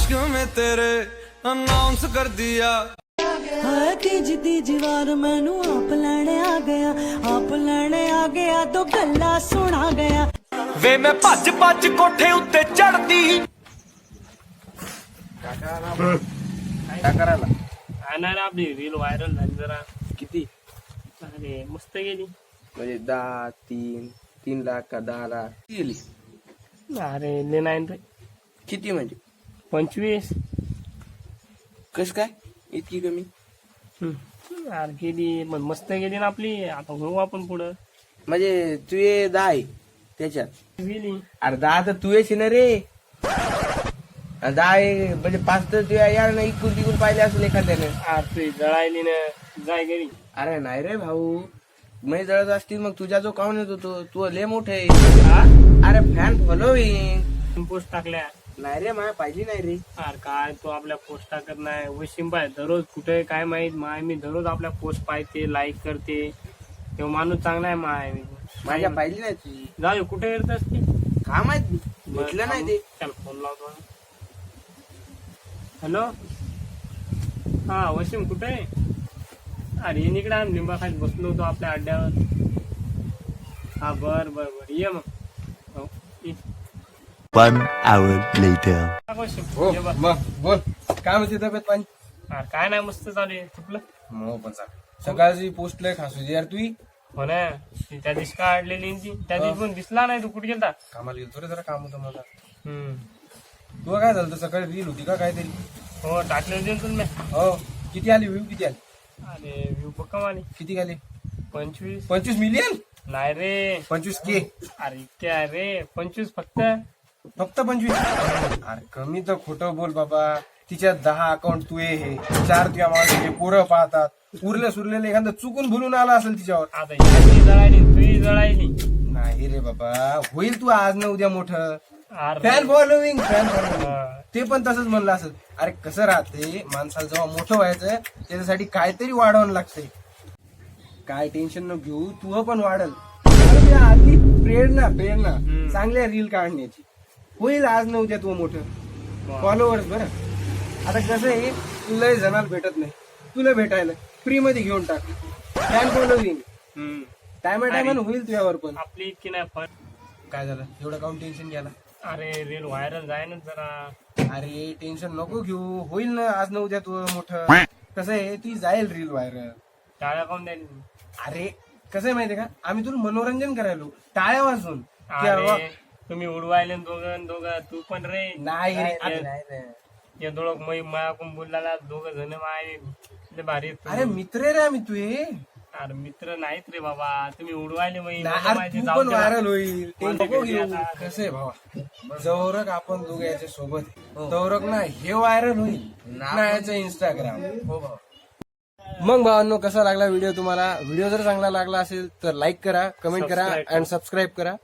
इश्क में तेरे अनाउंस कर दिया। हाय तीजी वार मैनू आप लैने आ गया तो गल्ला सुना गया। वे मैं भज भज कोठे उत्ते चढ़ती। काय करायला आणा ना आपली रील व्हायरल झाली जरा. किती अरे मस्त गेली. म्हणजे 3 लाख का 10 लाख गेली? अरे ले नाही रे. किती म्हणजे 25. कस काय इतकी कमी? अरे गेली मग मस्त गेली ना आपली. आता होऊ आपण पुढं. म्हणजे तू ये 10 आहे त्याच्यात. गेली. अरे 10 तर तू येशील ना रे. 10 आहे म्हणजे 5 तर तू यार ना इकून तिकून पाहिले असेल एखाद्याने. अरे तू जळायली ना. जाय घरी. अरे नाही रे भाऊ, मी जळत असतील मग तुझ्या जो काऊन येतो तो तू लय मोठे. हा? अरे फॅन फॉलोविंग पोस्ट टाकल्या. नाही रे मला पाहिजे नाही रे. अरे काय तू आपल्या पोस्ट टाकत नाही. वशिम पाय दररोज कुठे काय माहित माय. मी दररोज आपल्या पोस्ट पाहते, लाईक करते. तेव्हा माणूस चांगला आहे माय. माझ्या पाहिजे नाही तुझी. जाऊ कुठे येत असते. का माहित भेटलं नाही ते. चल फोन लावतो. हॅलो. हा वशिम कुठे आहे? अरे इकडे आम्ही लिंबाखाली बसलो होतो आपल्या अड्ड्यावर. हा बर बर बर ये मग. हो, ये. 1 hour later. वशिम, हो ये बघ. मग बोल काय म्हणते तब्येत पाणी? अरे काय नाही मस्त चालू आहे. चुकलं मग पण सकाळची पोस्ट लय खासू यार. तू हो ना. ती त्या दिवशी काढलेली ती. त्या दिवशी पण दिसला नाही. तू कुठे गेलता? कामाला गेलो रे, जरा काम होतं मला. हम्म. तुला काय झालं सकाळी रील होती का काहीतरी? हो टाकले होते ना तुम्ही. हो किती आली व्ह्यू? किती आली? अरे व्ह्यू पक्का माने. किती आले? 25. 25 मिलियन? नाही रे. 25K? अरे क्या रे 25 फक्त. फक्त 25? अरे कमी तर खोटं बोल बाबा. तिच्यात 10 अकाउंट तू हे 4 तुझ्या माणसाचे पोरं पाहतात. उरले सुरलेले एखादं चुकून भुलून आला असेल तिच्यावर. आता याची जळायली तुही जळायली. नाही रे बाबा, होईल तू आज ना उद्या मोठं. अरे फॅन फॉलोविंग हा. ते पण तसंच म्हणलं असेल. अरे कसं राहते माणसाला जेव्हा मोठं व्हायचं त्याच्यासाठी काहीतरी वाढवावं लागतंय. काय टेन्शन न घेऊ, तू पण वाढल. आधी प्रेरणा चांगल्या रील काढण्याची होईल आज न उद्या तू मोठं. फॉलोअर्स बरं. आता कसं आहे, तुला जणाला भेटत नाही, तुला भेटायला फ्री मध्ये घेऊन टाक. फॅन फॉलोविंग टायमानं होईल तुझ्यावर पण. आपली इतकी नाही फन. काय झालं एवढं काऊन टेन्शन घ्यायला? अरे रील व्हायरल जाय ना जरा. अरे टेन्शन नको घेऊ, होईल ना आज ना उद्या तू मोठं. कसं आहे ती जाईल रील व्हायरल. टाळ्या काऊन द्यायला. अरे कसं आहे माहितीये का, आम्ही तुला मनोरंजन करायलो टाळ्या वाजून. की अरे अरे तुम्ही उडवायले दोघं तू पण रे. नाही रे, अरे नाही रे. या दोघं मै मायाकून बोलला. दोघं जण माय भारी आहेत तुम्ही. अरे मित्र रे आम्ही तुझे. अरे मित्र नाहीत रे बाबा. तुम्ही उडवायले मै. अरे तू पण व्हायरल होईल. ते नको घेऊ. कसं आहे भावा, जवरक आपण दोघं याच्या सोबत तवरक ना हे व्हायरल होईल ना याचं इंस्टाग्राम. हो भावा. मग भावांनो कसा लागला व्हिडिओ तुम्हाला? व्हिडिओ जर चांगला लागला असेल तर लाईक करा, कमेंट करा आणि सबस्क्राईब करा.